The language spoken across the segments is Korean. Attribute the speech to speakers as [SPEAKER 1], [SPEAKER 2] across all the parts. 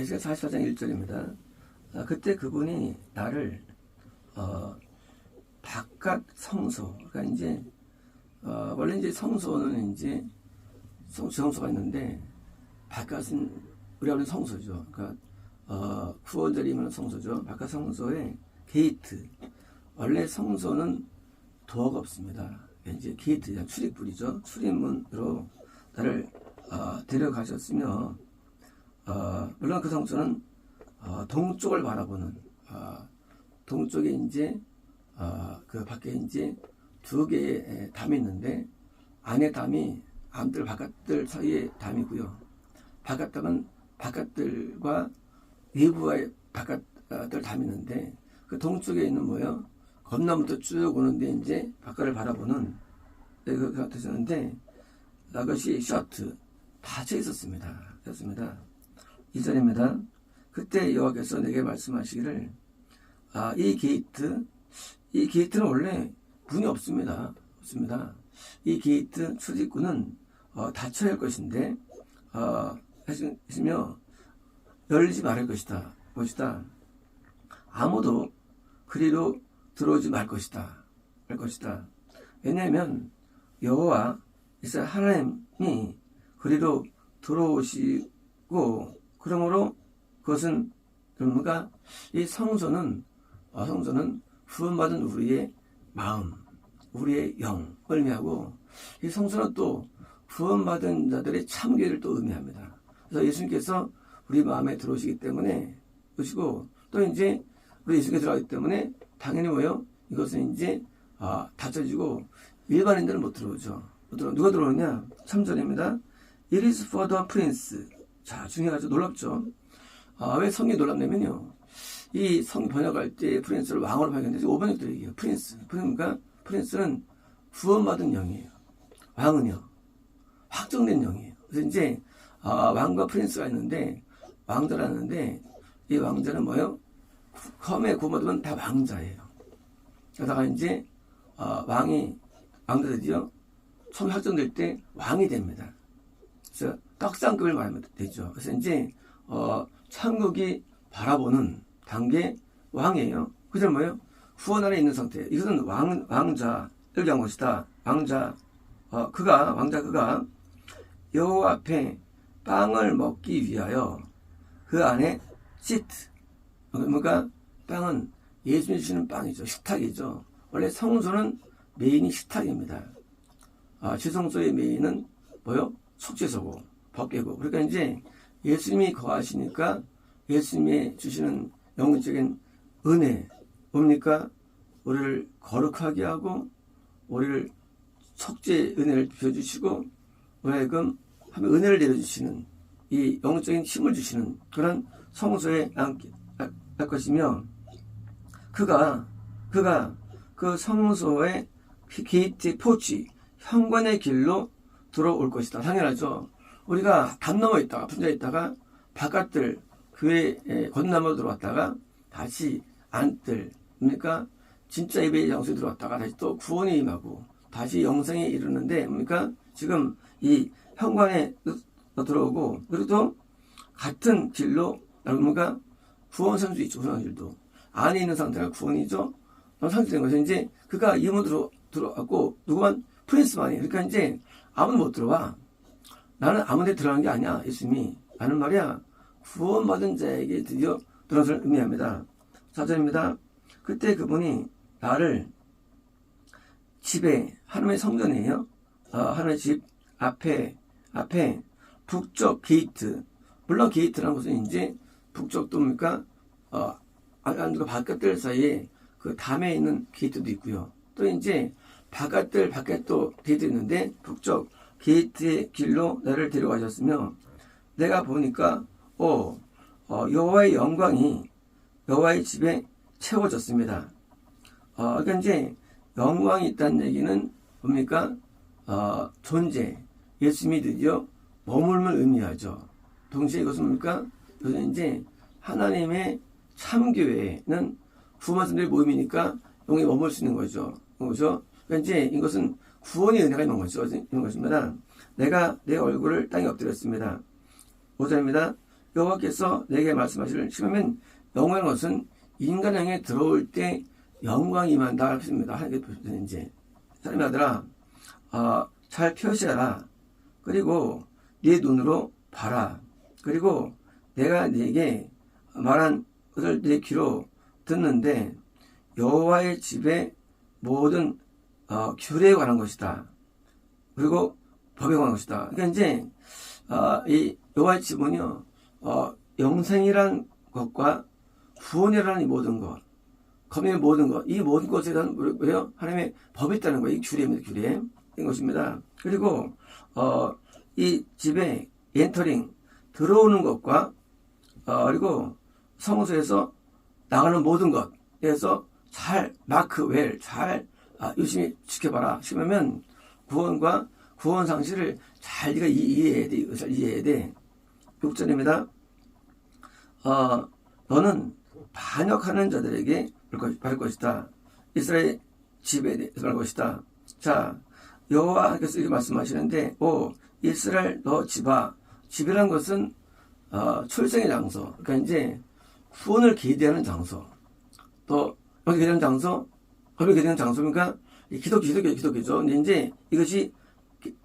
[SPEAKER 1] 에스겔 44장 1절입니다. 그때 그분이 나를 바깥 성소, 그러니까 이제 원래 이제 성소는 이제 성소가 있는데 바깥은 우리가 하는 성소죠. 그러니까 구원드리면 성소죠. 바깥 성소의 게이트. 원래 성소는 도어가 없습니다. 이제 게이트, 출입문이죠. 출입문으로 나를 데려가셨으며, 물론 그 성소는 동쪽을 바라보는, 동쪽에 이제 그 밖에 이제 두 개의 담이 있는데, 안에 담이 안뜰 바깥들 사이의 담이고요. 바깥담은 바깥들과 외부와의 바깥들 담이 있는데, 그 동쪽에 있는 뭐예요? 건너부터 쭉 오는데 이제 바깥을 바라보는 그 같으셨는데, 그것이 셔트 닫혀 있었습니다. 그렇습니다. 2절입니다. 그때 여호와께서 내게 말씀하시기를, 이 게이트는 원래 문이 없습니다. 이 게이트 출입구는 닫혀야 할 것인데, 하시며 열리지 말을 것이다. 아무도 그리로 들어오지 말 것이다. 왜냐하면 여호와 이스라엘 하나님이 그리로 들어오시고, 그러므로 그것은 그러니까 이 성소는 구원받은 우리의 마음, 우리의 영 의미하고, 이 성소는 또 구원받은 자들의 참교회를 또 의미합니다. 그래서 예수님께서 우리 마음에 들어오시기 때문에 그러시고, 또 이제 우리 예수님께 들어가기 때문에 당연히 뭐요? 이것은 이제 닫혀지고 일반인들은 못 들어오죠. 누가 들어오느냐? 3절입니다. It is for the prince. 자, 중요하죠. 놀랍죠. 왜 성경이 놀랍냐면요, 이 성 번역할 때 프린스를 왕으로 발견돼서 5번역도 얘기해요. 그러니까 프린스는 구원받은 영이에요. 왕은요, 확정된 영이에요. 그래서 이제 왕과 프린스가 있는데, 왕자라는데, 이 왕자는 뭐예요? 처음에 구원받으면 다 왕자예요. 그러다가 이제 왕자들이요, 처음 확정될 때 왕이 됩니다. 그래서 떡상급을 말하면 되죠. 그래서 이제 천국이 바라보는 단계 왕이에요. 그죠? 뭐예요? 후원 안에 있는 상태. 이것은 왕자를 얘기한 것이다. 왕자가 여호와 앞에 빵을 먹기 위하여 그 안에 시트. 그러니까 빵은 예수님 주시는 빵이죠. 식탁이죠. 원래 성소는 메인이 식탁입니다. 지성소의 메인은 뭐요? 속죄소고 법궤고. 그러니까 이제 예수님이 거하시니까 예수님이 주시는 영적인 은혜 뭡니까? 우리를 거룩하게 하고 우리를 속죄 은혜를 비워주시고 우리에게 은혜를 내려주시는 이 영적인 힘을 주시는 그런 성소에 할 것이며, 그가 그 성소의 게이트 포치 현관의 길로 들어올 것이다. 당연하죠. 우리가 담 넘어 있다가 분자 있다가 바깥들 교회 건너머 들어왔다가 다시 안뜰, 그러니까 진짜 예배의 장소에 들어왔다가 다시 또 구원에 임하고 다시 영생에 이르는데, 그러니까 지금 이 현관에 들어오고, 그리고 또 같은 길로 그러니까 구원선수 있죠. 구원길도 안에 있는 상태가 구원이죠. 상태된 것이 이제 그가 이문으로 들어왔고, 누구만 프린스만이. 그러니까 이제 아무도 못 들어와. 나는 아무데 들어가는 게 아니야. 예수님이 라는 말이야. 구원받은 자에게 드디어 들어서는 의미합니다. 4절입니다. 그때 그분이 나를 집에, 하나님의 성전이에요. 하나님의 집 앞에 북쪽 게이트. 물론 게이트라는 것은 이제 북쪽도 뭡니까? 안과 바깥들 사이에 그 담에 있는 게이트도 있고요. 또 이제 바깥도 게이트 있는데 북쪽 게이트의 길로 나를 데려가셨으며, 내가 보니까 여호와의 영광이 여호와의 집에 채워졌습니다. 그러니까 이제 영광이 있다는 얘기는 뭡니까? 존재, 예수님이 드디어 머물을 의미하죠. 동시에 이것은 뭡니까? 이것은 이제 하나님의 참교회는 구원받은 모임이니까 영이 머물 수 있는 거죠. 그렇죠? 그러니까 이제 이것은 구원의 은혜가 있는 거죠. 이런 것입니다. 내가 내 얼굴을 땅에 엎드렸습니다. 5절입니다. 여호와께서 내게 말씀하시를 심으면 영광이라는 것은 인간에게 들어올 때 영광이 임한다 했습니다. 하나님께 보시는 이제 사람의 아들아, 잘 표시하라. 그리고 네 눈으로 봐라. 그리고 내가 네게 말한 것을 네 귀로 듣는데 여호와의 집의 모든 규례에 관한 것이다. 그리고 법에 관한 것이다. 그러니까 이제 이 여호와의 집은요, 영생이란 것과 구원이라는 이 모든 것, 거민의 모든 것, 이 모든 것에 대한 뭐예요? 하나님의 법이 있다는 거예요. 이 규례입니다. 규례인 것입니다. 그리고 이 집에 엔터링 들어오는 것과 그리고 성소에서 나가는 모든 것에서 잘 마크 웰 잘 열심히 지켜봐라. 심으면 구원과 구원 상실을 잘 네가 이해해야 돼. 이것을 이해해야 돼. 6절입니다. 너는 반역하는 자들에게 받을 것이다. 이스라엘 집에 대해서 받을 것이다. 자, 여호와께서 이렇게 말씀하시는데, 이스라엘 너 집아. 집이란 것은 출생의 장소. 그러니까 이제 구원을 기대하는 장소. 또 여기 기대하는 장소, 법을 기대하는 장소니까 기독교죠. 근데 이제 이것이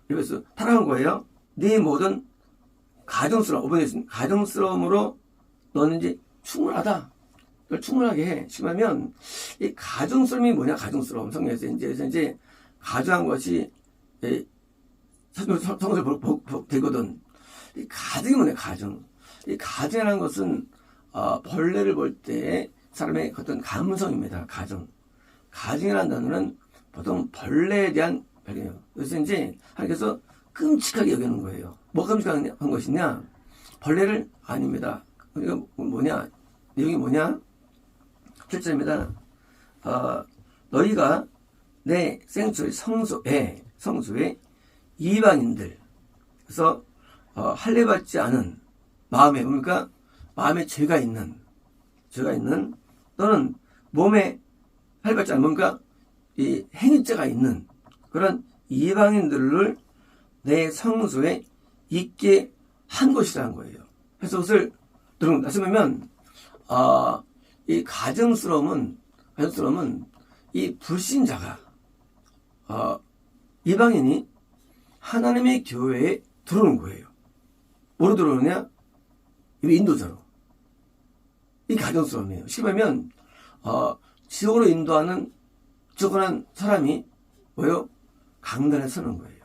[SPEAKER 1] 이래서 타락한 거예요. 네 모든 가정스러움으로 너는 이제 충분하다. 그걸 충분하게 해. 심하면 이 가정스러움이 뭐냐? 가정스러움. 성경에서 이제 가정한 것이 성경에서 되거든. 이 가정이 뭐냐? 가정. 이 가정이라는 것은 벌레를 볼 때 사람의 어떤 감성입니다. 가정. 가정이라는 단어는 보통 벌레에 대한 발견이에요. 그래서 이제 하나님께서 끔찍하게 여기는 거예요. 뭐가 끔찍한 것이냐? 벌레를 아닙니다. 그러니까 뭐냐? 내용이 뭐냐? 7절입니다. 너희가 내 생수의 성소에 이방인들, 그래서 할례받지 않은 마음에, 그러니까 마음에 죄가 있는 또는 몸에 할례받지 않은 뭔가 이 행위죄가 있는 그런 이방인들을 내 성소에 있게 한 것이라는 거예요. 그래서 그것을 여러분 말씀하면 이 가정스러움은 이 불신자가 이방인이 하나님의 교회에 들어오는 거예요. 뭐로 들어오느냐? 인도자로. 이 가정스러움이에요. 쉽게 말하면 지옥으로 인도하는 지옥한 사람이 뭐예요? 강단에 서는 거예요.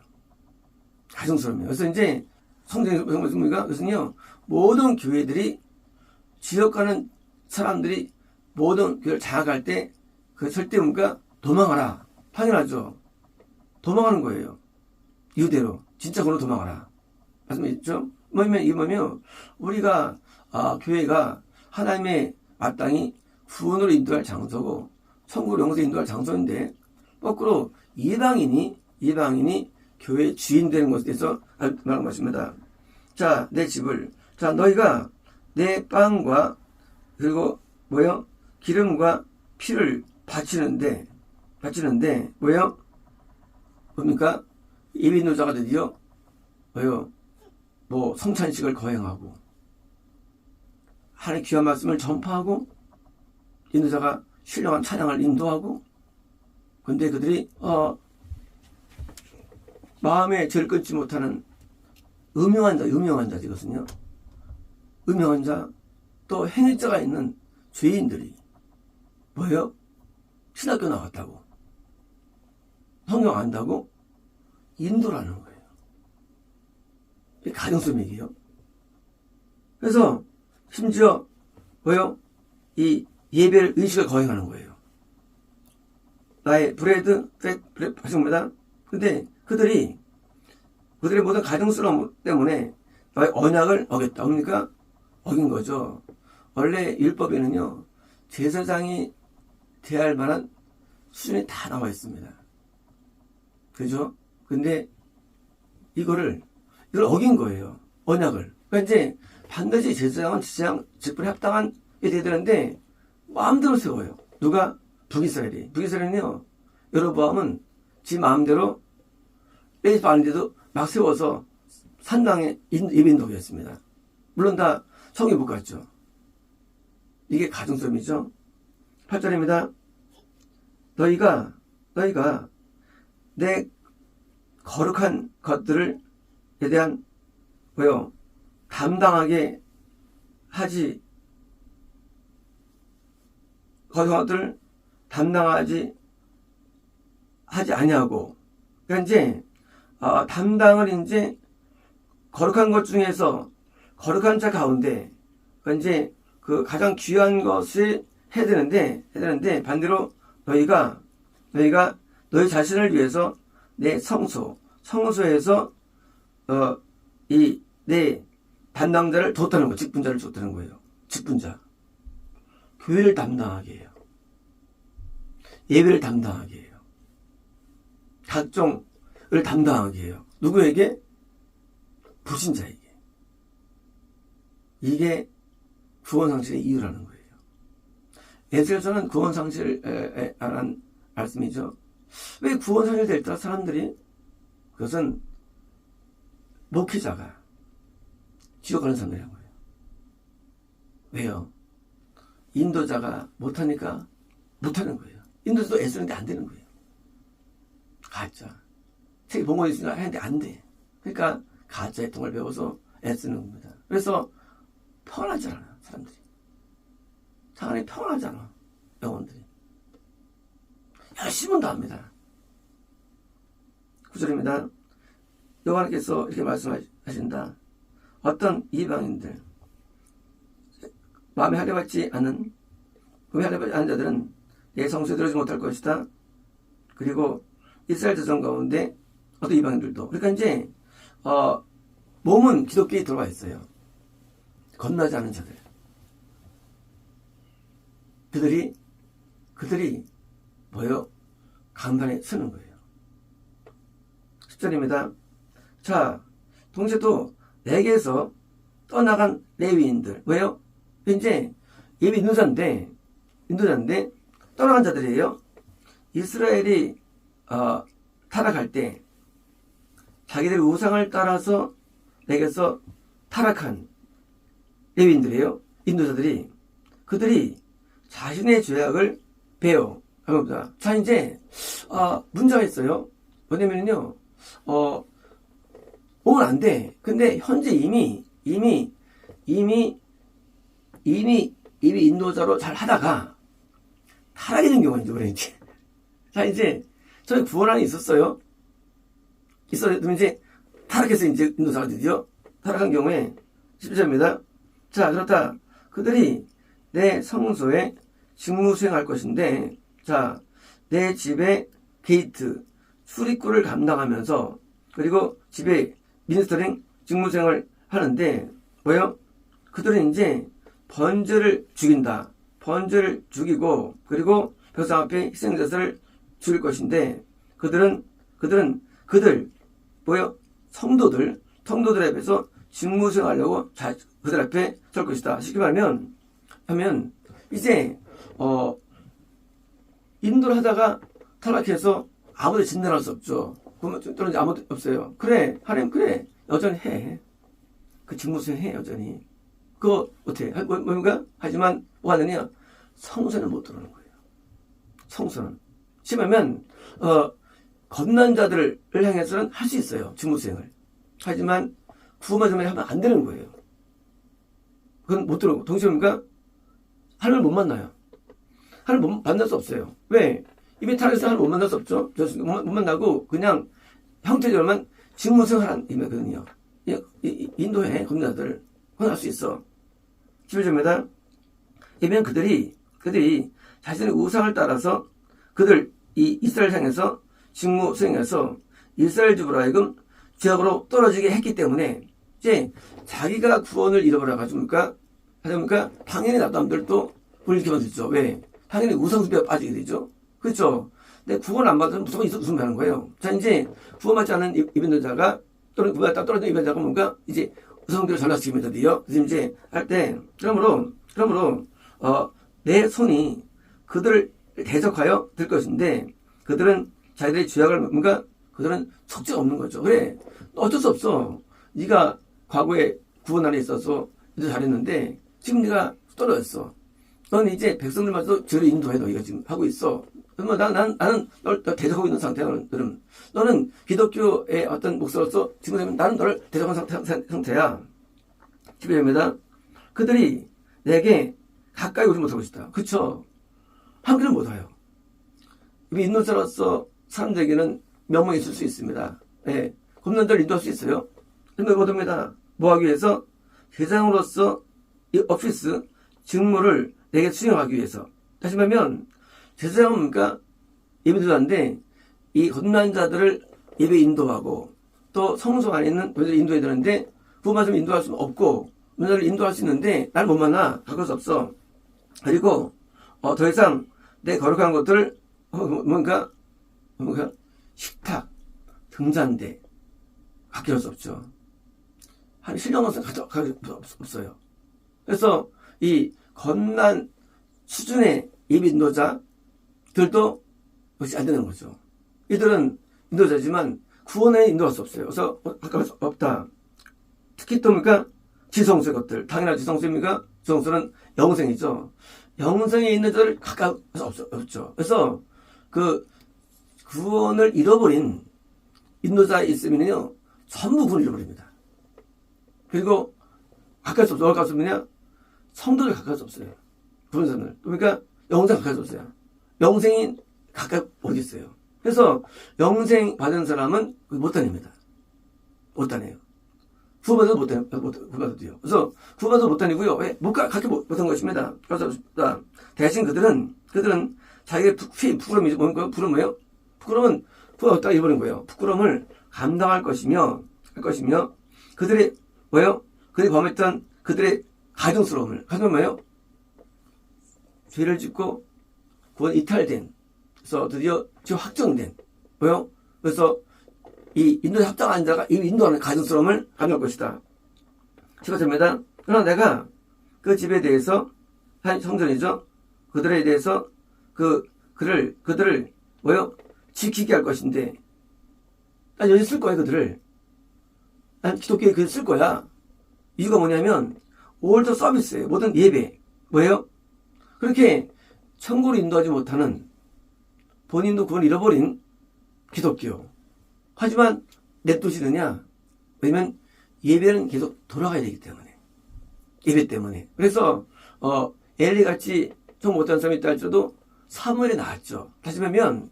[SPEAKER 1] 가정스러움이에요. 그래서 이제 성경에서 보니까 그것은요, 모든 교회들이 지옥 가는 사람들이 모든 교회를 장악할 때 그 설대 뭔가 도망하라. 당연하죠. 도망하는 거예요. 이유대로. 진짜 그로 도망하라. 말씀하셨죠? 뭐냐면 우리가 교회가 하나님의 마땅히 구원으로 인도할 장소고 천국으로 영생에 인도할 장소인데 거꾸로 이방인이 교회의 주인 되는 것에 대해서 말하는 것입니다. 자, 내 집을, 자, 너희가 내 빵과 그리고 뭐요? 기름과 피를 바치는데 뭐요? 뭡니까? 예비인도자가 드디어 뭐요? 뭐 성찬식을 거행하고 하나님의 귀한 말씀을 전파하고 인도자가 신령한 찬양을 인도하고, 근데 그들이 마음에 죄를 끊지 못하는 음흉한 자 이것은요. 음흉한 자, 또 행위자가 있는 죄인들이 뭐예요? 신학교 나왔다고, 성경 안다고 인도라는 거예요. 이게 가정스러움이에요. 그래서 심지어 뭐예요? 이 예배를 의식을 거행하는 거예요. 나의 브레드 하십니다. 근데 그들의 모든 가정스러움 때문에 나의 언약을 어겼다. 그러니까 어긴 거죠. 원래 율법에는요, 제사장이 대할 만한 수준이 다 나와 있습니다. 그죠? 근데 이걸 어긴 거예요. 언약을. 그러니까 이제 반드시 제사장은 제사장 직분에 합당한 게 돼야 되는데 마음대로 세워요. 누가? 북이스라엘은요, 여로보암은 지 마음대로 레이스 아닌데도 막 세워서 산당에 예배인도였습니다. 물론 다 성이 못 갔죠. 이게 가증성이죠. 8절입니다. 너희가 내 거룩한 것들에 대한 뭐요? 담당하게 하지 거룩한 것들을 담당하지 하지 아니하고 그러니까 이제 담당을 이제 거룩한 것 중에서 거룩한 자 가운데 이제 그 가장 귀한 것을 해야 되는데 반대로 너희가 너희 자신을 위해서 내 성소에서 이 내 담당자를 뒀다는 거, 직분자를 줬다는 거예요. 직분자. 교회를 담당하게 해요. 예배를 담당하게 해요. 각종을 담당하게 해요. 누구에게? 불신자에게. 이게 구원상실의 이유라는 거예요. 에스겔서는 구원상실에 관한 말씀이죠. 왜 구원상실 될까 사람들이? 그것은 목회자가 지옥 가는 사람들이란 거예요. 왜요? 인도자가 못하니까 못하는 거예요. 인도자도 애쓰는데 안 되는 거예요. 가짜. 책이 본거 있으니까 하는데 안 돼. 그러니까 가짜의 통을 배워서 애쓰는 겁니다. 그래서 평안하지 않아, 사람들이. 상황이 평안하잖아, 영혼들이. 열심은 다 합니다. 9절입니다. 여호와께서 이렇게 말씀하신다. 어떤 이방인들, 마음에 하려받지 않은 자들은 내 성소에 들어오지 못할 것이다. 그리고 이스라엘 자손 가운데 어떤 이방인들도. 그러니까 이제 몸은 기독교에 들어와 있어요. 건너지 않은 자들. 그들이 뭐요? 간판에 서는 거예요. 10절입니다. 자, 동시에 또 내게서 떠나간 레위인들. 왜요? 이제 예비 인도자인데 떠나간 자들이에요. 이스라엘이 타락할 때 자기들의 우상을 따라서 내게서 타락한 레위인들이에요. 인도자들이. 그들이 자신의 죄악을 배워. 자, 이제 문제가 있어요. 뭐냐면요, 오면 안 돼. 근데 현재 이미 인도자로 잘 하다가 타락이 된 경우가 이제 그래. 자, 이제 저희 구원안이 있었어요. 이제 타락해서 이제 인도자가 되죠. 타락한 경우에 10절입니다. 자, 그렇다. 그들이 내 성소에 직무 수행할 것인데, 자, 내 집의 게이트, 출입구를 감당하면서, 그리고 집에 미니스터링 직무 수행을 하는데, 뭐요? 그들은 이제 번제를 죽인다. 번제를 죽이고, 그리고 벽상 앞에 희생자들을 죽일 것인데, 그들, 뭐요? 성도들 앞에서 직무 수행하려고 그들 앞에 설 것이다. 쉽게 말하면, 이제, 인도를 하다가 타락해서 아무도 진단할 수 없죠. 또는 아무도 없어요. 그래, 하나님, 그래. 여전히 해. 그 직무 수행해, 여전히. 그거 못해. 뭔가? 하지만, 뭐 하느냐? 성소는 못 들어오는 거예요. 성소는. 심하면, 겁난 자들을 향해서는 할 수 있어요. 직무 수행을. 하지만, 구원받으면 하면 안 되는 거예요. 그건 못 들어오고. 동시에 뭔가? 하나님을 못 만나요. 하나님을 만날 수 없어요. 왜? 이미 타락해서 하나님을 못 만날 수 없죠. 못 만나고, 그냥 형태적으로만 직무 수행하라는 의미거든요. 인도에 겁난 자들. 그건 할 수 있어. 11절입니다. 이면 그들이 자신의 우상을 따라서 이 이스라엘 향해서 직무 수행해서 이스라엘 집으로 하여금 죄악으로 떨어지게 했기 때문에 이제 자기가 구원을 잃어버려가지고 하니까 당연히 나도 남들도 불리게 만들죠. 왜? 당연히 우상숭배에 빠지게 되죠. 그렇죠? 근데 구원 안 받으면 무조건 우상숭배하는 거예요. 자, 이제 구원받지 않은 이변자가 또는 구원받다 떨어진 이변자가 뭔가 이제 우상숭배를 전락시키면 돼요. 그래서 이제 할 때 그러므로 내 손이 그들을 대적하여 들 것인데 그들은 자기들의 죄악을 그들은 속죄가 없는 거죠. 그래, 어쩔 수 없어. 네가 과거에 구원 안에 있어서 잘했는데 지금 네가 떨어졌어. 너는 이제 백성들마저도 저를 인도해. 너희가 지금 하고 있어. 그러면 나는 널 대적하고 있는 상태야. 너는 기독교의 어떤 목사로서 지금 나는 너를 대적한 상태야. 11절입니다. 그들이 내게 가까이 오지 못할 것이다. 그쵸? 한 길은 못 와요. 인도자로서 사람들에게는 명망이 있을 수 있습니다. 예, 굽는 자를 인도할 수 있어요. 근데 못합니다. 뭐 하기 위해서? 제사장으로서 이 오피스 직무를 내게 수행하기 위해서. 다시 말하면 제사장은 뭡니까? 예배드리는데 이 걷는 자들을 예배 인도하고 또 성소 안에 있는 분들을 인도해야 되는데 부모님 인도할 수는 없고 문화를 인도할 수 있는데 나는 못 만나. 가까울 수 없어. 그리고 더 이상 내 거룩한 것들을 뭔가 식탁, 등잔대 가까울 수 없죠. 한 신령원선 가까울 수 없어요. 그래서 이 겁난 수준의 예배 인도자들도 그것이 안 되는 거죠. 이들은 인도자지만 구원에 인도할 수 없어요. 그래서 가까울 수 없다. 특히 또 뭡니까? 지성소의 것들. 당연한 지성소입니까? 지성소는 영생이죠. 영생에 있는 자를 가까울 수 없죠. 그래서 그 구원을 잃어버린 인도자에 있으면요 전부 구원을 잃어버립니다. 그리고 가까울 수 없어요. 가까울 수 없느냐? 성도를 가까울 수 없어요. 구원선을. 그러니까 영생 가까울 수 없어요. 영생이 가까이 어디 있어요. 그래서 영생 받은 사람은 못 다닙니다. 못 다녀요. 구원받아도 못 받아도요. 그래서 구원받아도 못 다니고요. 왜? 그렇게 못한 것입니다. 그래서 대신 그들은 자기의 부끄러움이 뭐예요? 부끄러움은 부끄러웠다가 잃어버린 거예요. 부끄러움을 감당할 것이며 그들의 뭐예요? 그들이 범했던 그들의 가증스러움을 뭐예요? 죄를 짓고 구원 이탈된, 그래서 드디어 지금 확정된 뭐예요? 그래서 이 인도에 합당한 자가 이 인도하는 가증스러움을 감당할 것이다. 15절입니다. 그러나 내가 그 집에 대해서 한 성전이죠. 그들에 대해서 그들을 뭐요? 지키게 할 것인데 난 여기 쓸 거야. 그들을 난 기독교에 그들 쓸 거야. 이유가 뭐냐면 올더 서비스예요. 모든 예배 뭐예요? 그렇게 천국으로 인도하지 못하는 본인도 구원 잃어버린 기독교. 하지만 냅두시느냐? 왜냐면 예배는 계속 돌아가야 되기 때문에. 예배 때문에. 그래서 엘리같이 좀 못한 사람이 있다 할지라도 사무엘이 나았죠. 다시 말하면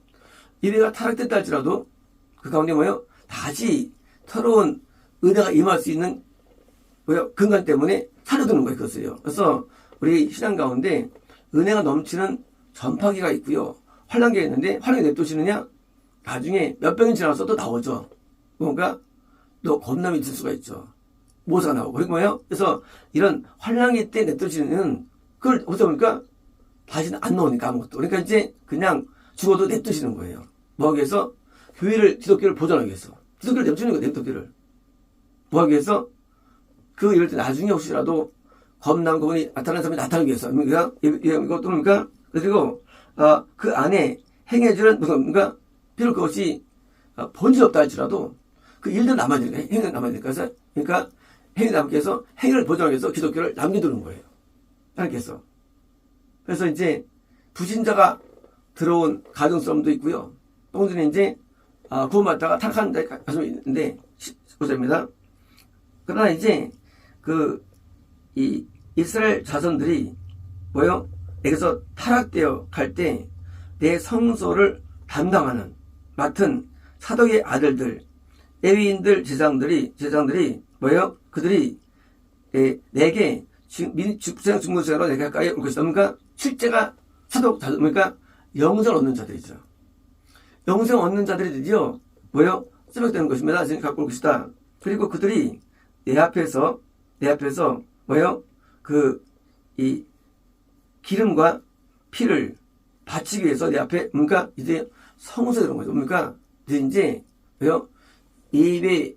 [SPEAKER 1] 예배가 타락됐다 할지라도 그 가운데 뭐예요? 다시 새로운 은혜가 임할 수 있는 뭐예요? 근간 때문에 살려두는 거예요. 그것을요. 그래서 우리 신앙 가운데 은혜가 넘치는 전파기가 있고요. 환란기가 있는데 환란기 냅두시느냐? 나중에 몇 병이 지나서 또 나오죠. 뭔가 또 겁남이 있을 수가 있죠. 모사가 나오고. 그리고 뭐예요? 그래서 이런 환란기 때 냅두시는 그걸 어쩌다 보니까 다시는 안 나오니까 아무것도. 그러니까 이제 그냥 죽어도 냅두시는 거예요. 뭐 하기 위해서? 기독교를 보존하기 위해서. 기독교를 냅두는 거예요. 기독교를. 뭐 하기 위해서? 이럴 때 나중에 혹시라도 겁난 그분이 나타나는 사람이 나타나기 위해서. 이것도 뭡니까? 그리고 그 안에 행해주는 뭔가 비록 그것이 본질 없다 할지라도 그 일도 남아야 되니까 행위가 남아야 되니까 그러니까 행위 남게 해서 행위를 보존하기 위해서 기독교를 남겨두는 거예요. 이렇게 해서. 그래서 이제 부신자가 들어온 가증스러움도 있고요. 똥들이 이제 구원받다가 타락한 데 가슴이 있는데 15절입니다. 그러나 이제 이 이스라엘 자손들이 뭐요? 여기서 타락되어 갈 때 내 성소를 맡은 사독의 아들들, 레위인들, 제사장들이 뭐예요? 그들이 내게 직장 중무생으로 내게 가까이 올 것이다. 그러니까 실제가 사독, 그러니까 영생 얻는 자들이죠. 영생 얻는 자들이 드디어 뭐예요? 쓰임되는 것입니다. 지금 갖고 올 것이다. 그리고 그들이 내 앞에서 뭐예요? 이 기름과 피를 바치기 위해서 내 앞에 뭔가 이제 성소에 들어온 거죠. 그러니까 이제 왜요? 예배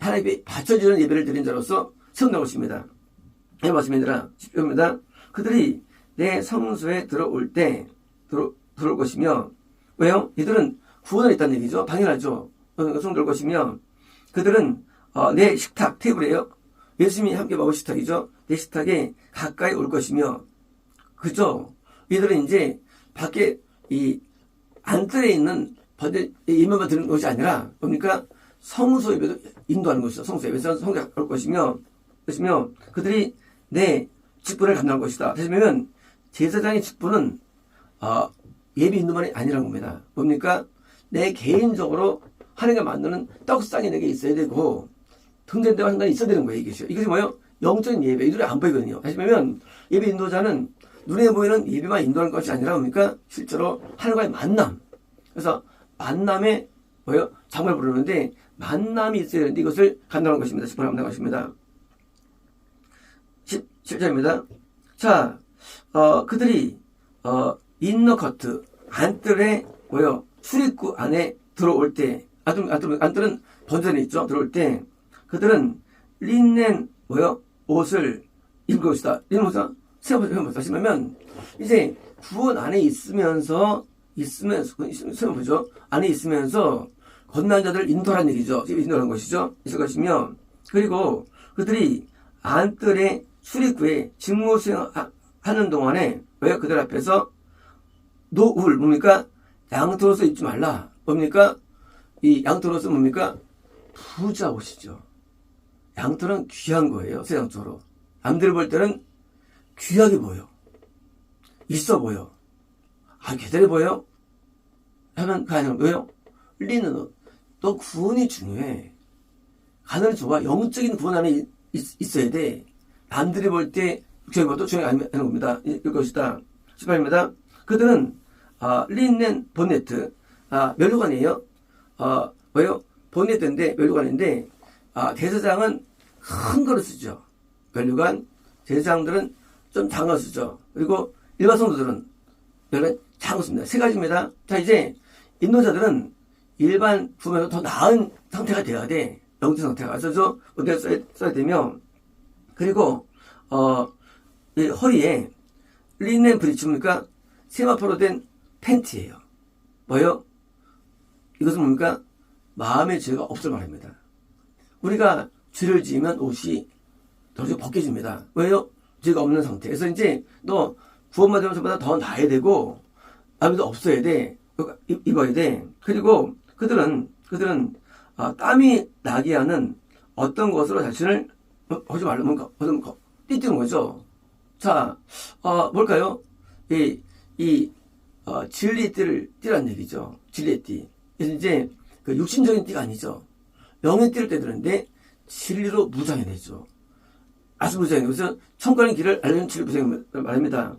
[SPEAKER 1] 하나님께 바쳐주는 예배를 드린 자로서 세운다고 것입니다. 이 말씀이니라 10절입니다. 그들이 내 성소에 들어올 것이며 왜요? 이들은 구원을 했다는 얘기죠. 당연하죠. 성소에 들어올 것이며 그들은 내 식탁 테이블이에요. 예수님이 함께 먹을 식탁이죠. 내 식탁에 가까이 올 것이며, 그죠? 이들은 이제 밖에 이 안뜰에 있는 예배만 드는 것이 아니라 뭡니까? 성소 예배도 인도하는 것이죠. 성소 예배에서 성소에 올 것이며 그들이 내 직분을 감당할 것이다. 다시 말하면 제사장의 직분은 예배 인도만이 아니라는 겁니다. 뭡니까? 내 개인적으로 하나님과 만드는 떡상이 내게 있어야 되고 등잔대와 상관이 있어야 되는 거예요. 이것이 뭐예요? 영적인 예배. 이 눈에 안 보이거든요. 다시 말하면 예배 인도자는 눈에 보이는 예배만 인도하는 것이 아니라 뭡니까? 실제로 하나님과의 만남. 그래서 만남에 뭐예요? 장을 부르는데 만남이 있어야 되는데 이것을 감당하는 것입니다. 10번 감당하는 것입니다. 17절입니다. 자, 그들이 인너커트 안뜰에 뭐요? 출입구 안에 들어올 때 안뜰은 번전에 있죠. 들어올 때 그들은 린넨 뭐요? 옷을 입을 것이다. 린넨 옷을 세워보자. 심하면 이제 구원 안에 있으면서 보죠. 안에 있으면서 건난 자들을 인도하는 얘기죠. 인도하는 것이죠. 있을 것이며 그리고 그들이 안뜰의 출입구에 직무 수행하는 동안에 왜 그들 앞에서 노울 뭡니까? 양털옷을 입지 말라. 뭡니까? 이 양털옷은 뭡니까? 부자 옷이죠. 양털은 귀한 거예요. 세상적으로. 남들 볼 때는 귀하게 보여. 있어 보여. 개다리 보여? 하면 가능. 왜요? 리는 옷. 또 구원이 중요해. 하늘이 좋아. 영적인 구원 안에 있어야 돼. 남들이 볼 때 귀하게 봐도 중요하지 않는 겁니다. 이럴 것이다. 18입니다. 그들은 린넨 본네트 멸류관이에요. 뭐예요? 본네트인데 멸류관인데 대사장은 큰 거를 쓰죠. 멸류관. 제사장들은 좀 작은 거 쓰죠. 그리고 일반 성도들은 멸류관 작은 거 씁니다. 세 가지입니다. 자, 이제 인도자들은 일반 부모보다 더 나은 상태가 돼야 돼. 영적 상태가. 그래서 어디에 써야 되며 그리고 이 허리에 린넨 브리츠입니까? 세마포로 된 팬티예요. 뭐요? 이것은 뭡니까? 마음의 죄가 없을 말입니다. 우리가 죄를 지으면 옷이 더럽게 벗겨집니다. 왜요? 죄가 없는 상태. 그래서 이제 너 구원받은 것보다 더 나아야 되고 아무도 없어야 돼. 입어야 돼. 그리고 그들은 땀이 나게 하는 어떤 것으로 자신을 하지 말라면 띠뜨는 거죠. 자, 뭘까요? 진리의 띠를 띠란 얘기죠. 진리의 띠. 그래서 이제 그 육신적인 띠가 아니죠. 영의 띠를 떼드는데 진리로 무장이 되죠. 아주 무장이 되고 그래서 천국의 길을 알려주는 진리 무장을 말합니다.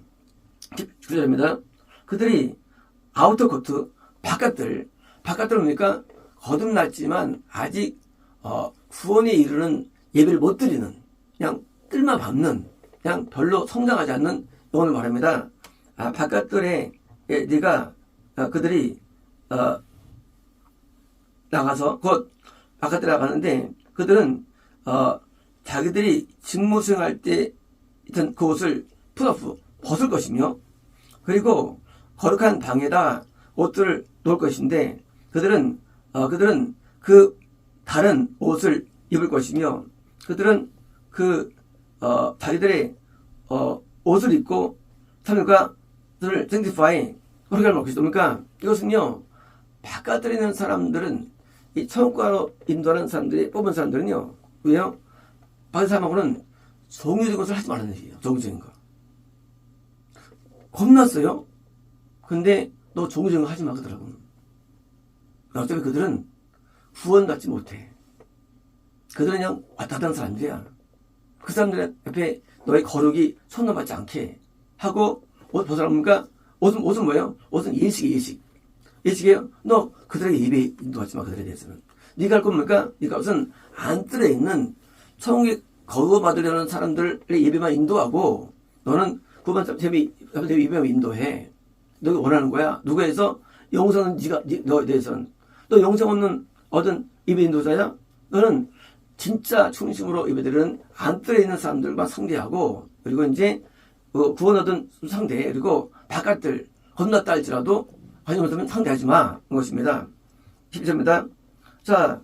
[SPEAKER 1] 구절입니다. 그들이 아우터 코트 바깥들 뭡니까? 거듭났지만 아직 구원에 이르는 예배를 못 드리는 그냥 뜰만 밟는 그냥 별로 성장하지 않는 영혼을 말합니다. 바깥들에 네가 그들이 나가서 곧 바깥에 나가는데 그들은 자기들이 직무 수행할 때 있던 그 옷을 풋오프 벗을 것이며 그리고 거룩한 방에다 옷들을 놓을 것인데 그들은 그 다른 옷을 입을 것이며 그들은 자기들의 옷을 입고 참여가들을 sanctify 거룩을 먹고 있습니까? 이것은요 바깥에 있는 사람들은 이 천국가로 인도하는 사람들이 뽑은 사람들은요 왜요? 바깥 사람하고는 종교적인 것을 하지 말라는 얘기예요. 종교적인 거 겁났어요. 근데 너 종교적인 거 하지 마 그러더라고. 어차피 그들은 구원받지 못해. 그들은 그냥 왔다 갔다 하는 사람들이야. 그 사람들 옆에 너의 거룩이 손넘받지 않게 하고 옷 벗어나니까 옷은 뭐예요? 옷은 예식이에요. 너 그들에게 예배 인도하지 마. 그들에 대해서는 네가 할 겁니까? 네가 무슨 안뜰에 있는 천국에 거부받으려는 사람들의 예배만 인도하고 너는 구원 예배만 인도해. 너가 원하는 거야. 누가 해서 영성은 너에 대해서는 너 영성 없는 어떤 예배 인도자야? 너는 진짜 중심으로 예배드리는 안뜰에 있는 사람들만 상대하고 그리고 이제 구원 얻은 상대 그리고 바깥들 건넜다 할지라도 관심 없으면 상대하지 마. 것입니다. 10절입니다. 자,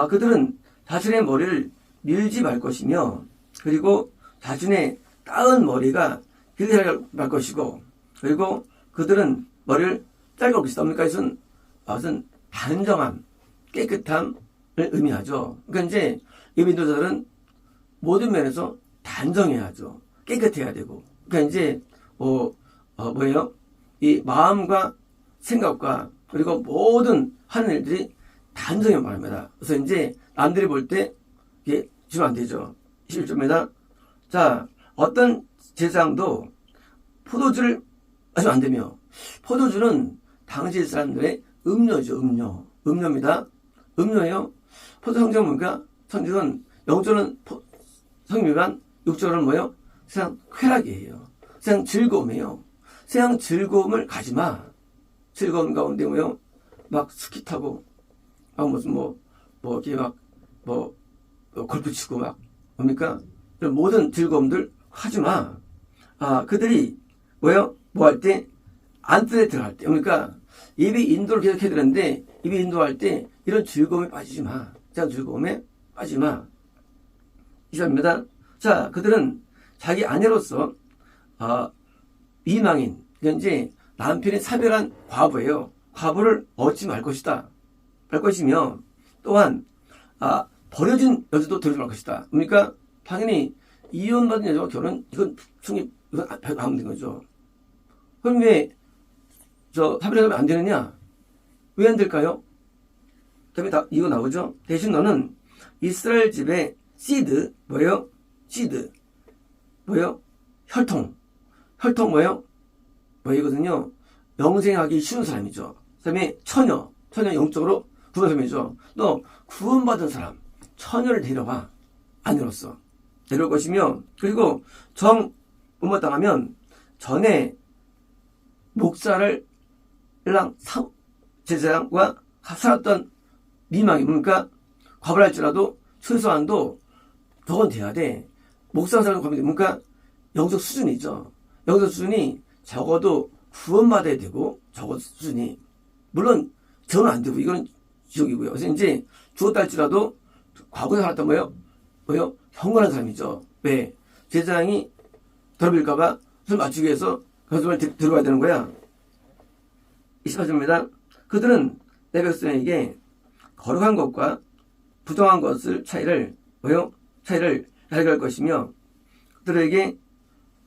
[SPEAKER 1] 그들은 자신의 머리를 밀지 말 것이며 그리고 자신의 따은 머리가 길게 말 것이고, 그리고 그들은 머리를 짧게 올 것이다. 그러니까 이것은 단정함, 깨끗함을 의미하죠. 그러니까 이제 예비 인도자들은 모든 면에서 단정해야죠. 깨끗해야 되고. 그러니까 이제 뭐예요? 이 마음과 생각과 그리고 모든 하는 일들이 단정해 말합니다. 그래서 이제 남들이 볼 때 이게 주면 안 되죠. 11조입니다. 자, 어떤 제사장도 포도주를 마시면 안 되며, 포도주는 당시 사람들의 음료죠. 음료입니다. 음료예요. 포도 성경 뭡니까? 성경은 영조는 성미만, 육조는 뭐예요? 세상 쾌락이에요. 세상 즐거움이에요. 세상 즐거움을 가지마. 즐거움 가운데 뭐요? 막 스키 타고, 막 무슨 이렇게 골프 치고 막, 뭡니까? 모든 즐거움들 하지마. 그들이 뭐예요? 뭐 할 때? 안뜰에 들어갈 때. 그러니까 예배 인도를 계속 해야 되는데, 예배 인도할 때 이런 즐거움에 빠지지 마. 세상 즐거움에 빠지지 마. 이상입니다. 자, 그들은 자기 아내로서 미망인, 이제 남편이 사별한 과부예요. 과부를 얻지 말 것이다. 말 것이며, 또한 버려진 여자도 데려오지 말 것이다. 그러니까 당연히 이혼받은 여자와 결혼, 이건 안 된 거죠. 그럼 왜 사별하면 안 되느냐? 왜 안 될까요? 그다음에 이거 나오죠. 대신 너는 이스라엘 집의 시드, 뭐예요? 시드, 뭐예요? 혈통 뭐예요? 뭐이거든요. 영생하기 쉬운 사람이죠. 그 다음에 처녀 영적으로 구원 사람이죠. 너 구원받은 사람, 처녀를 데려와. 아내로서 데려올 것이며, 그리고 못마땅하면 전에 목사를 제사장과 살았던 미망이 뭡니까? 과부를 할지라도 최소한도 저건 돼야 돼. 목사 사람 과부 뭡니까? 영적 수준이죠. 영적 수준이 적어도 구원받아야 되고, 적어도 수준이. 물론 저는 안 되고 이거는 지옥이고요. 그래서 이제 죽었다 할지라도 과거에 살았던 뭐요? 경건한 사람이죠. 왜? 제사장이 더럽힐까봐 술 맞추기 위해서 그것을 들어가야 되는 거야. 28절입니다. 그들은 내 백성에게 거룩한 것과 부정한 것을 차이를 알게 할 것이며, 그들에게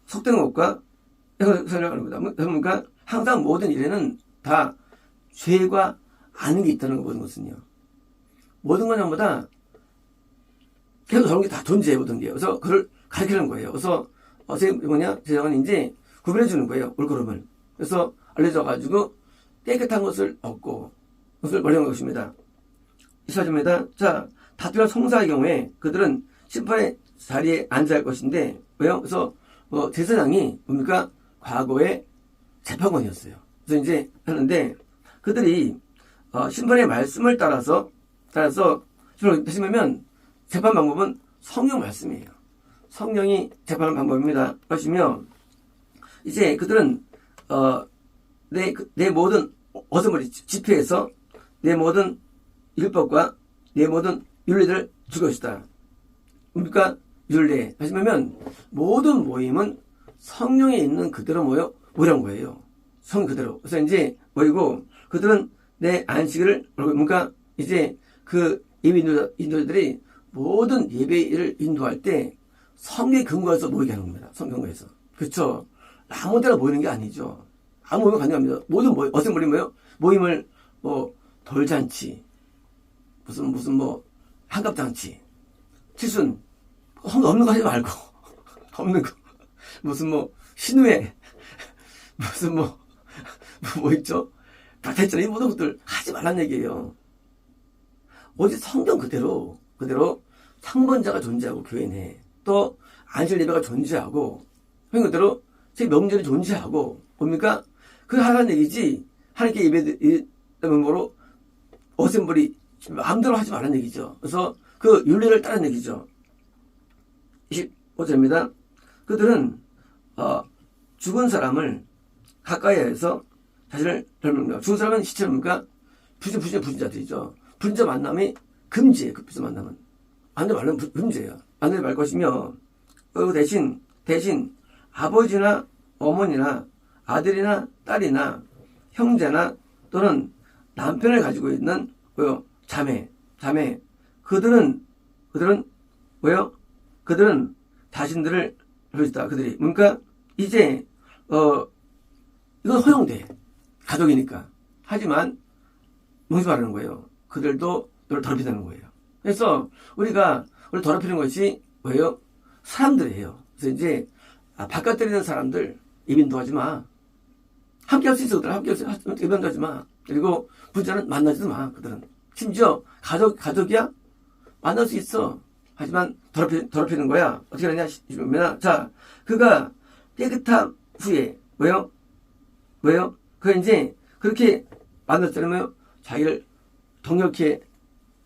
[SPEAKER 1] 속된 것과 설명하는 거다. 그러니까 항상 모든 일에는 다 죄가 아는 게 있다는 거, 모든 것은요. 모든 건 전부 다 계속 저런 게 다 존재해, 모든 게. 그래서 그걸 가르치는 거예요. 그래서 제사장은 이제 구별해 주는 거예요, 올거름을. 그래서 알려줘가지고 깨끗한 것을 얻고 그것을 멀리하는 것입니다. 24절입니다. 자, 다투나 성사의 경우에 그들은 심판의 자리에 앉아야 할 것인데, 왜요? 그래서 제사장이 뭡니까? 과거의 재판관이었어요. 그래서 이제 하는데, 그들이 심판의 말씀을 따라서 심으면 재판 방법은 성령 말씀이에요. 성령이 재판하는 방법입니다. 것이며, 이제 그들은 내 모든 어선머리 집회에서 내 모든 율법과 내 모든 윤리들을 줄 것이다. 그러니까 윤례 하시면 모든 모임은 성령에 있는 그대로 모이란 거예요. 성 그대로. 그래서 이제 모이고, 그들은 내 안식일을, 그러니까 이제 그 예배 인도자들이 모든 예배를 인도할 때 성경에 근거해서 모이게 하는 겁니다. 성경에서. 그렇죠? 아무 데나 모이는 게 아니죠. 아무 모임은 가능합니다. 모든 어떤 모임을 돌잔치, 무슨 한갑잔치, 칠순, 없는 거 하지 말고, 없는 거, 신우회, 있죠? 다 됐잖아. 이 모든 것들 하지 말란 얘기예요. 오직 성경 그대로 상번자가 존재하고, 교회 내에 또 안식 예배가 존재하고, 성경 그대로 제 명절이 존재하고, 뭡니까? 그거 하라는 얘기지, 하나님께 예배로 어셈블리 마음대로 하지 말라는 얘기죠. 그래서 그 윤리를 따르는 얘기죠. 25절입니다. 그들은 죽은 사람을 가까이에서 자신을 닮습니다. 죽은 사람은 시체입니까? 부진자들이죠. 부진자 만남이 금지예요. 그 부진 만남은. 안 돼 말면 금지예요. 안 돼 말 것이며, 대신 아버지나 어머니나 아들이나 딸이나 형제나 또는 남편을 가지고 있는 자매 그들은 그들은 자신들을 그러시다. 그들이 그러니까 이제 이건 허용돼. 가족이니까. 하지만 무슨 말하는 거예요? 그들도 너를 더럽히는 거예요. 그래서 우리가 더럽히는 것이 뭐예요? 사람들이에요. 그래서 이제 바깥에 있는 사람들 이민도 하지 마. 함께 할 수 있어. 그들 함께 할 수 있어. 이민도 하지 마. 그리고 부자는 만나지도 마. 그들은 심지어 가족이야 만날 수 있어. 하지만 더럽히는 거야. 어떻게 하느냐 싶으면 자 그가 깨끗한 후에 왜요? 그 이제 그렇게 만났잖아요. 자기를 동력해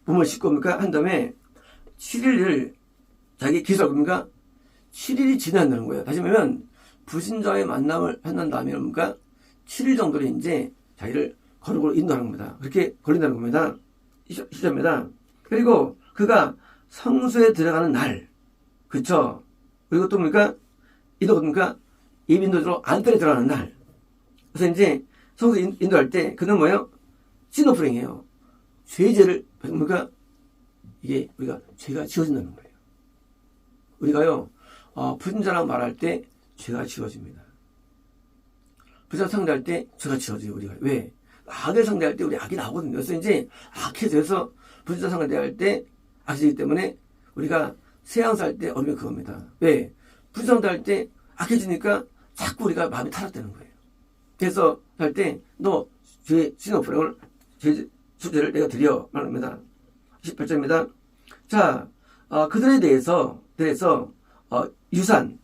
[SPEAKER 1] 몸을 씻고 한 다음에 7일을 자기 기술 뭡니까? 7일이 지난다는 거예요. 다시 말하면 불신자의 만남을 한다는 뭡니까? 7일 정도를 이제 자기를 거룩으로 인도하는 겁니다. 그렇게 걸린다는 겁니다. 시점입니다. 그리고 그가 성소에 들어가는 날, 그쵸? 그리고 또 뭡니까? 이민도로 안뜰에 들어가는 날. 그래서 이제 성소 인도할 때 그는 뭐예요? 신오프링이에요. 죄제를 뭡니까? 이게 우리가 죄가 지워진다는 거예요. 우리가요 불신자랑 말할 때 죄가 지워집니다. 불신자 상대할 때 죄가 지워져요. 우리가 왜? 악을 상대할 때 우리 악이 나오거든요. 그래서 이제 악해져서 불신자 상대할 때 악이기 때문에 우리가 세상사 할 때 어려움이 그겁니다. 왜? 불신자 상대할 때 악해지니까 자꾸 우리가 마음이 타락되는 거예요. 그래서 할 때 너 죄 신오프링을 수제를 내가 드려 말합니다. 18절입니다. 자, 그들에 대해서 유산,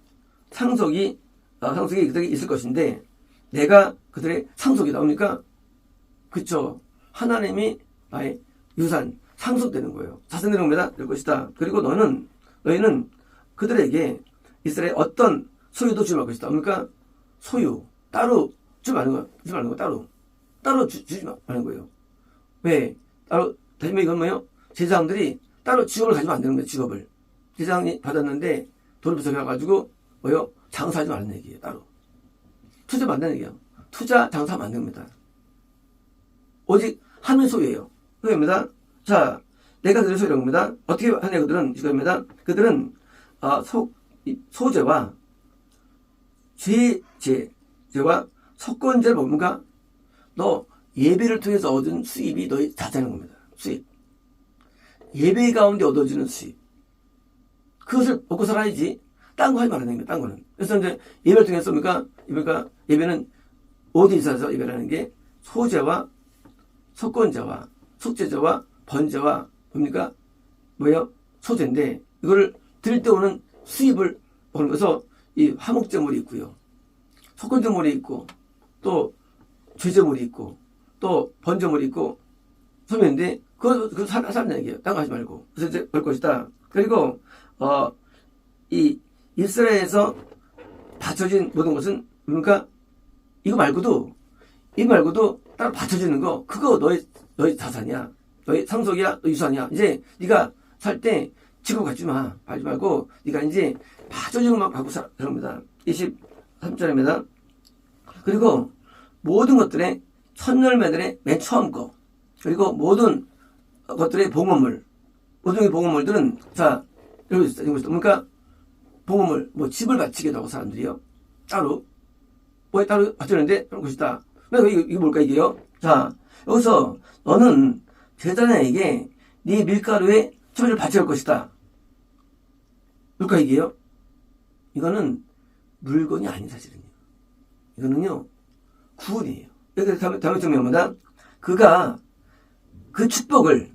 [SPEAKER 1] 상속이 그들에게 있을 것인데, 내가 그들의 상속이 나오니까, 그쵸. 하나님이 나의 유산, 상속되는 거예요. 자선되는 겁니다. 될 것이다. 그리고 너희는 그들에게 이스라엘 어떤 소유도 주지 말 것이다. 그러니까, 소유, 따로 주지 말는 거, 따로 주지 말는 거예요. 왜? 따로, 다시 말해 이건 뭐예요? 제사장들이 따로 직업을 가지면 안 되는 거예요, 직업을. 제사장이 받았는데 돈을 부족해가지고, 장사하지 말라는 얘기예요, 따로. 투자 만드는 얘기예요. 투자, 장사하면 안 됩니다. 오직 하나님의 소유예요. 그겁니다. 자, 내가 그들의 소유라는 겁니다. 어떻게 하냐, 그들은, 이겁니다. 그들은, 소재와 죄와 속건제를 뭡니까? 너 예배를 통해서 얻은 수입이 너의 자산인 겁니다. 수입. 예배 가운데 얻어지는 수입. 그것을 먹고 살아야지. 딴 거 하지 말아야 됩니다. 딴 거는. 그래서 이제 예배를 통해서 예배는 어디 있어서 예배라는 게 소재와 속건제와 속죄제와 번제와 뭡니까? 소재인데 이거를 드릴 때 오는 수입을 보는 거서 이 화목제물이 있고요. 속건제물이 있고 또 죄제물이 있고 또 번제물이 있고 소면인데 그거 사는 얘기예요. 딴 거 하지 말고. 그래서 이제 그럴 것이다. 그리고 이 이스라엘에서 바쳐진 모든 것은 그러니까 이거 말고도 따로 바쳐지는 거 그거 너의 자산이야. 너의 상속이야. 너의 유산이야. 이제 네가 살 때 지금 갖지 마. 팔지 말고 네가 이제 바쳐지는 것만 갖고 살아갑니다. 23절입니다. 그리고 모든 것들의 첫 열매들의 맨 처음 거 그리고 모든 것들의 봉헌물 모든 봉헌물들은 자 여기 있어요. 그러니까 봉헌물 집을 바치기도 하고 사람들이요 따로 따로 바치는데 그런 것이다. 이게 뭘까 이게요? 자 여기서 너는 제사장에게 네 밀가루에 초를 바칠 것이다. 뭘까 이게요? 이거는 물건이 아닌 사실은요. 이거는요 구원이에요. 여기 다음에 정명합니다. 그가 그 축복을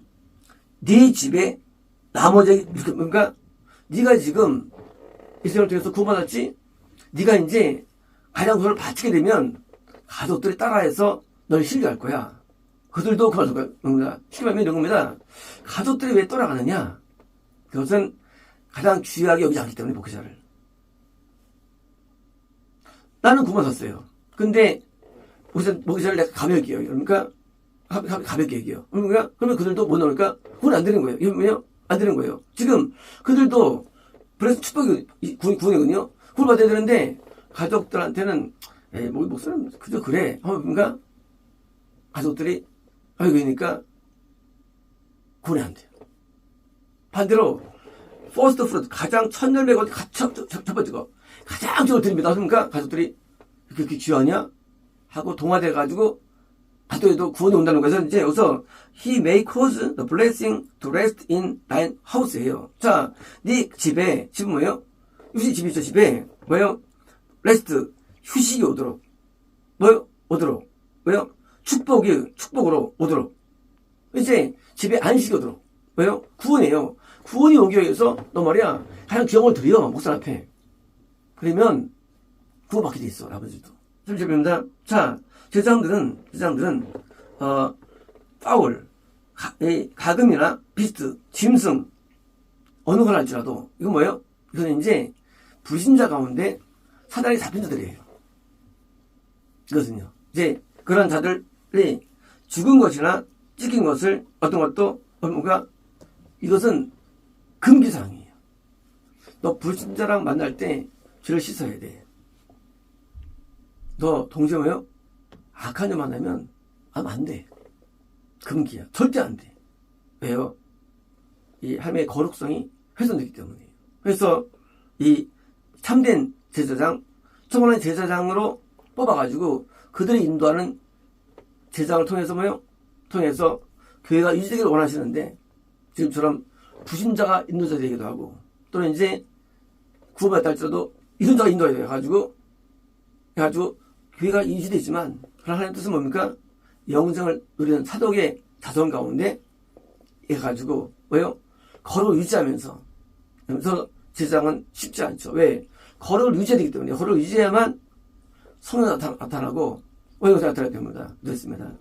[SPEAKER 1] 네 집에 나머지 그러니까 네가 지금 이스라엘을 통해서 구원받았지. 네가 이제 가장소를 바치게 되면 가족들이 따라해서 널 신뢰할 거야. 그들도 그럴 겁니다. 쉽게 말하면 이런 겁니다. 가족들이 왜 떠나가느냐? 그것은 가장 귀하게 여기지 않기 때문에 목회자를. 나는 구원받았어요. 근데 목회자를 내가 가볍게 여겨요. 그러니까 가볍게 여겨요. 그러면 그들도 못 나오니까 그건 안 되는 거예요. 이게 뭐냐? 안 되는 거예요. 지금 그들도 그래서 축복이 구원이거든요. 그걸 받아야 되는데 가족들한테는 에이 뭐 목사님 그저 그래. 그러니까 가족들이 그러니까 구원이 안 돼요. 반대로 퍼스트 프루트 가장 첫 열매가 첫 번째 거 가장 좋은 드립니다. 그러니까 가족들이 그렇게 귀하냐 하고 동화돼 가지고 가도에도 구원이 온다는 거에서 이제 여기서 He may cause the blessing to rest in thine house예요. 자, 네 집은 뭐예요? 휴식 집이 있죠. 집에 뭐예요? rest 휴식이 오도록 뭐예요? 오도록 뭐예요? 축복으로 오도록 이제 집에 안식이 오도록 뭐예요? 구원이에요. 구원이 오기 위해서 너 말이야 가장 기억을 드려 목사 앞에 그러면 구원받게 돼 있어 아버지도. 30절입니다. 자, 제사장들은 파울, 가금이나 비스트, 짐승 어느 걸 할지라도 이건 뭐예요? 이거는 이제 불신자 가운데 사단이 잡힌 자들이에요. 이것은요. 이제 그런 자들이 죽은 것이나 찢긴 것을 어떤 것도 뭔가 이것은 금기사항이에요. 너 불신자랑 만날 때 죄를 씻어야 돼. 너 동시에 뭐예요? 악한 여 만나면 안 돼. 금기야. 절대 안 돼. 왜요? 이 삶의 거룩성이 훼손되기 때문이에요. 그래서 이 참된 제사장, 청원한 제사장으로 뽑아가지고 그들이 인도하는 제사장을 통해서 뭐예요? 통해서 교회가 유지되기를 원하시는데 지금처럼 부신자가 인도자 되기도 하고 또는 이제 구원받았다 할지라도 이론자가 인도해야 돼가지고 교회가 유지되지만 그런 하나님의 뜻은 뭡니까? 영생을 누리는 사독의 자손 가운데 해가지고 뭐예요? 거룩을 유지하면서 그래서 제사장은 쉽지 않죠. 왜? 거룩을 유지해야 되기 때문에 거룩을 유지해야만 성령이 나타나고 오해가 나타나야 됩니다. 그렇습니다.